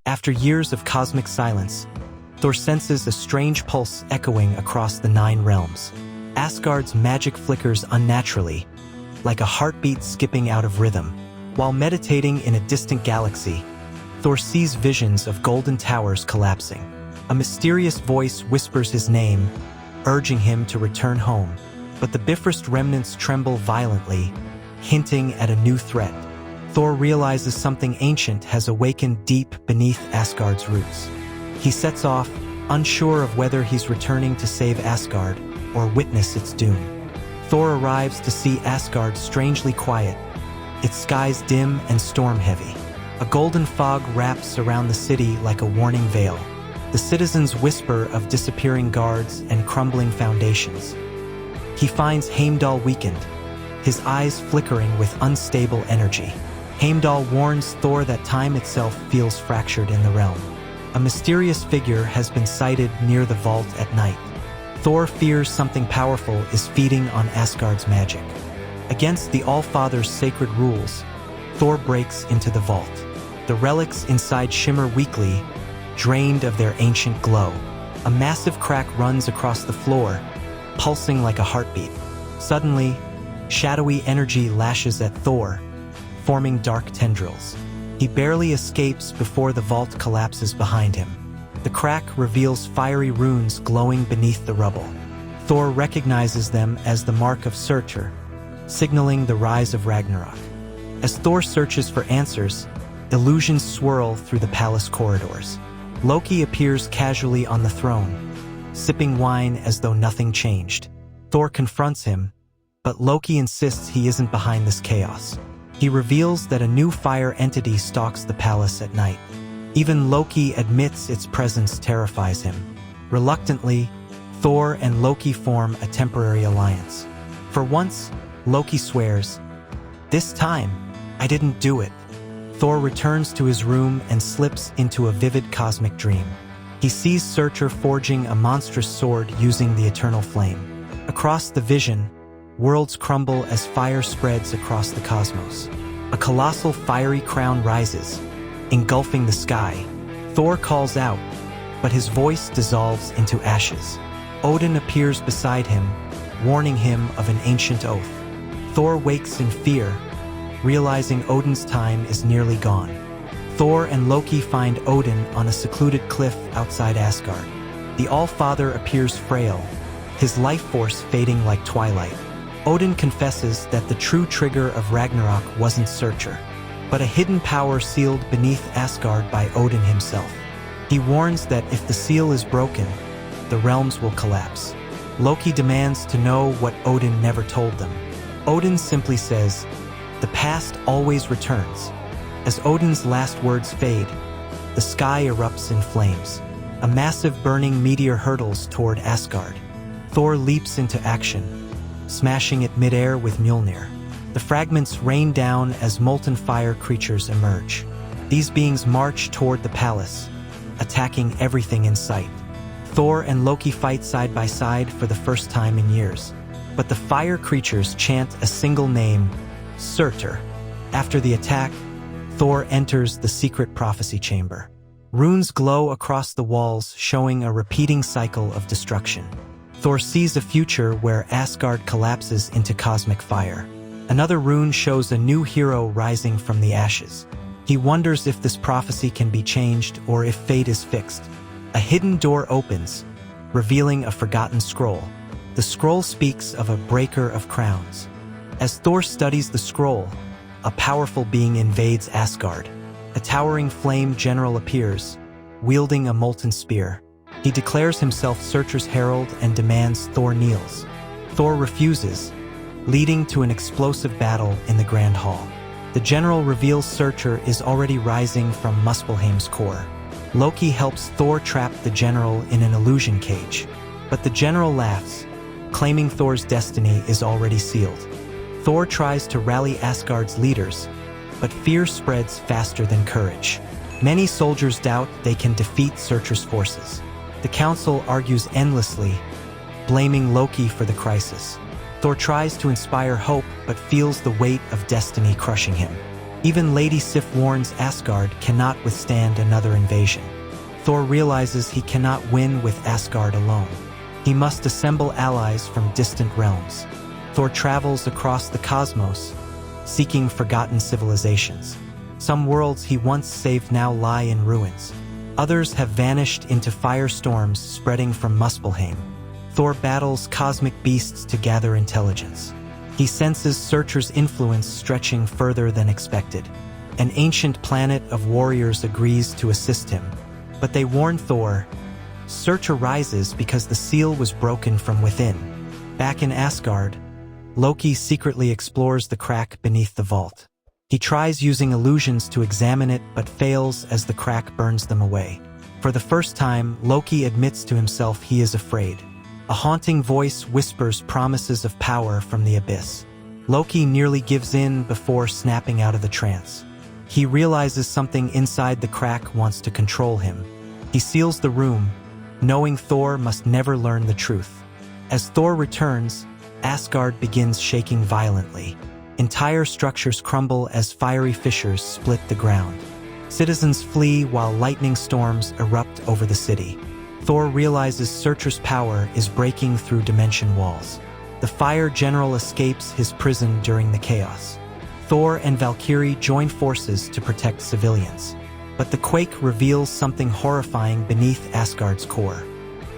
After years of cosmic silence, Thor senses a strange pulse echoing across the 9 realms. Asgard's magic flickers unnaturally, like a heartbeat skipping out of rhythm. While meditating in a distant galaxy, Thor sees visions of golden towers collapsing. A mysterious voice whispers his name, urging him to return home. But the Bifrost remnants tremble violently, hinting at a new threat. Thor realizes something ancient has awakened deep beneath Asgard's roots. He sets off, unsure of whether he's returning to save Asgard or witness its doom. Thor arrives to see Asgard strangely quiet, its skies dim and storm-heavy. A golden fog wraps around the city like a warning veil. The citizens whisper of disappearing guards and crumbling foundations. He finds Heimdall weakened, his eyes flickering with unstable energy. Heimdall warns Thor that time itself feels fractured in the realm. A mysterious figure has been sighted near the vault at night. Thor fears something powerful is feeding on Asgard's magic. Against the All-Father's sacred rules, Thor breaks into the vault. The relics inside shimmer weakly, drained of their ancient glow. A massive crack runs across the floor, pulsing like a heartbeat. Suddenly, shadowy energy lashes at Thor, forming dark tendrils. He barely escapes before the vault collapses behind him. The crack reveals fiery runes glowing beneath the rubble. Thor recognizes them as the mark of Surtur, signaling the rise of Ragnarok. As Thor searches for answers, illusions swirl through the palace corridors. Loki appears casually on the throne, sipping wine as though nothing changed. Thor confronts him, but Loki insists he isn't behind this chaos. He reveals that a new fire entity stalks the palace at night. Even Loki admits its presence terrifies him. Reluctantly, Thor and Loki form a temporary alliance. For once, Loki swears, "This time, I didn't do it." Thor returns to his room and slips into a vivid cosmic dream. He sees Surtur forging a monstrous sword using the eternal flame. Across the vision, worlds crumble as fire spreads across the cosmos. A colossal fiery crown rises, engulfing the sky. Thor calls out, but his voice dissolves into ashes. Odin appears beside him, warning him of an ancient oath. Thor wakes in fear, realizing Odin's time is nearly gone. Thor and Loki find Odin on a secluded cliff outside Asgard. The All-Father appears frail, his life force fading like twilight. Odin confesses that the true trigger of Ragnarok wasn't Surtur, but a hidden power sealed beneath Asgard by Odin himself. He warns that if the seal is broken, the realms will collapse. Loki demands to know what Odin never told them. Odin simply says, "The past always returns." As Odin's last words fade, the sky erupts in flames. A massive burning meteor hurtles toward Asgard. Thor leaps into action, smashing it midair with Mjolnir. The fragments rain down as molten fire creatures emerge. These beings march toward the palace, attacking everything in sight. Thor and Loki fight side by side for the first time in years. But the fire creatures chant a single name, Surtur. After the attack, Thor enters the secret prophecy chamber. Runes glow across the walls, showing a repeating cycle of destruction. Thor sees a future where Asgard collapses into cosmic fire. Another rune shows a new hero rising from the ashes. He wonders if this prophecy can be changed or if fate is fixed. A hidden door opens, revealing a forgotten scroll. The scroll speaks of a breaker of crowns. As Thor studies the scroll, a powerful being invades Asgard. A towering flame general appears, wielding a molten spear. He declares himself Surtur's herald and demands Thor kneels. Thor refuses, leading to an explosive battle in the Grand Hall. The general reveals Surtur is already rising from Muspelheim's core. Loki helps Thor trap the general in an illusion cage, but the general laughs, claiming Thor's destiny is already sealed. Thor tries to rally Asgard's leaders, but fear spreads faster than courage. Many soldiers doubt they can defeat Surtur's forces. The council argues endlessly, blaming Loki for the crisis. Thor tries to inspire hope, but feels the weight of destiny crushing him. Even Lady Sif warns Asgard cannot withstand another invasion. Thor realizes he cannot win with Asgard alone. He must assemble allies from distant realms. Thor travels across the cosmos, seeking forgotten civilizations. Some worlds he once saved now lie in ruins. Others have vanished into firestorms spreading from Muspelheim. Thor battles cosmic beasts to gather intelligence. He senses Surtur's influence stretching further than expected. An ancient planet of warriors agrees to assist him, but they warn Thor, Surtur rises because the seal was broken from within. Back in Asgard, Loki secretly explores the crack beneath the vault. He tries using illusions to examine it but fails as the crack burns them away. For the first time, Loki admits to himself he is afraid. A haunting voice whispers promises of power from the abyss. Loki nearly gives in before snapping out of the trance. He realizes something inside the crack wants to control him. He seals the room, knowing Thor must never learn the truth. As Thor returns, Asgard begins shaking violently. Entire structures crumble as fiery fissures split the ground. Citizens flee while lightning storms erupt over the city. Thor realizes Surtur's power is breaking through dimension walls. The Fire General escapes his prison during the chaos. Thor and Valkyrie join forces to protect civilians. But the quake reveals something horrifying beneath Asgard's core.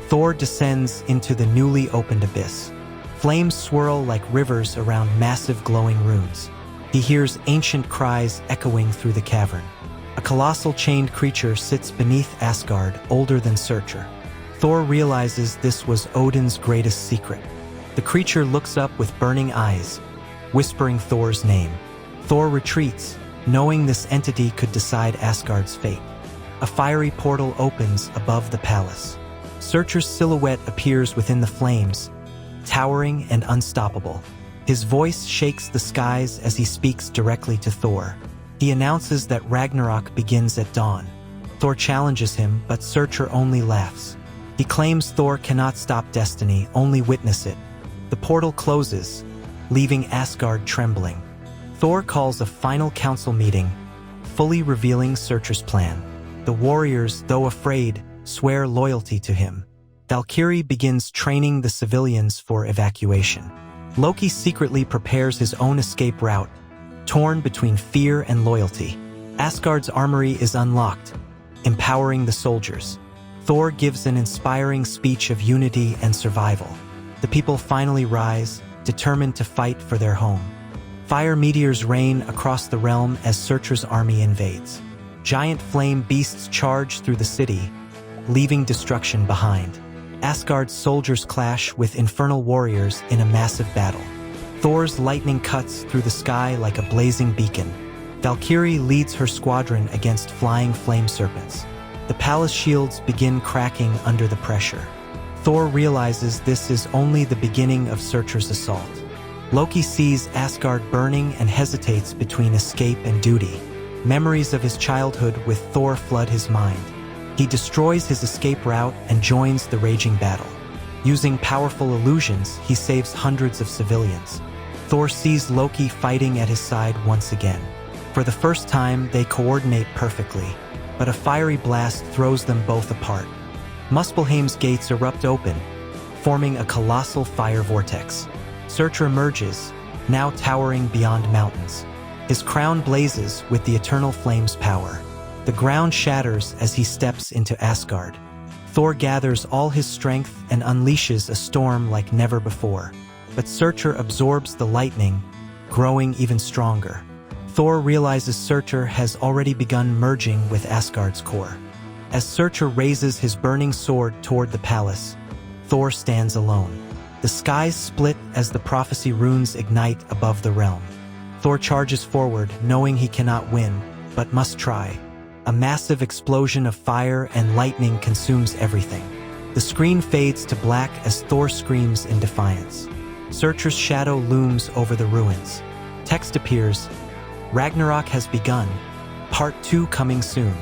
Thor descends into the newly opened abyss. Flames swirl like rivers around massive glowing runes. He hears ancient cries echoing through the cavern. A colossal chained creature sits beneath Asgard, older than Surtur. Thor realizes this was Odin's greatest secret. The creature looks up with burning eyes, whispering Thor's name. Thor retreats, knowing this entity could decide Asgard's fate. A fiery portal opens above the palace. Surtur's silhouette appears within the flames, towering and unstoppable. His voice shakes the skies as he speaks directly to Thor. He announces that Ragnarok begins at dawn. Thor challenges him, but Surtur only laughs. He claims Thor cannot stop destiny, only witness it. The portal closes, leaving Asgard trembling. Thor calls a final council meeting, fully revealing Surtur's plan. The warriors, though afraid, swear loyalty to him. Valkyrie begins training the civilians for evacuation. Loki secretly prepares his own escape route, torn between fear and loyalty. Asgard's armory is unlocked, empowering the soldiers. Thor gives an inspiring speech of unity and survival. The people finally rise, determined to fight for their home. Fire meteors rain across the realm as Surtur's army invades. Giant flame beasts charge through the city, leaving destruction behind. Asgard's soldiers clash with infernal warriors in a massive battle. Thor's lightning cuts through the sky like a blazing beacon. Valkyrie leads her squadron against flying flame serpents. The palace shields begin cracking under the pressure. Thor realizes this is only the beginning of Surtur's assault. Loki sees Asgard burning and hesitates between escape and duty. Memories of his childhood with Thor flood his mind. He destroys his escape route and joins the raging battle. Using powerful illusions, he saves hundreds of civilians. Thor sees Loki fighting at his side once again. For the first time, they coordinate perfectly, but a fiery blast throws them both apart. Muspelheim's gates erupt open, forming a colossal fire vortex. Surtur emerges, now towering beyond mountains. His crown blazes with the eternal flame's power. The ground shatters as he steps into Asgard. Thor gathers all his strength and unleashes a storm like never before. But Surtur absorbs the lightning, growing even stronger. Thor realizes Surtur has already begun merging with Asgard's core. As Surtur raises his burning sword toward the palace, Thor stands alone. The skies split as the prophecy runes ignite above the realm. Thor charges forward, knowing he cannot win, but must try. A massive explosion of fire and lightning consumes everything. The screen fades to black as Thor screams in defiance. Surtur's shadow looms over the ruins. Text appears, Ragnarok has begun, Part 2 coming soon.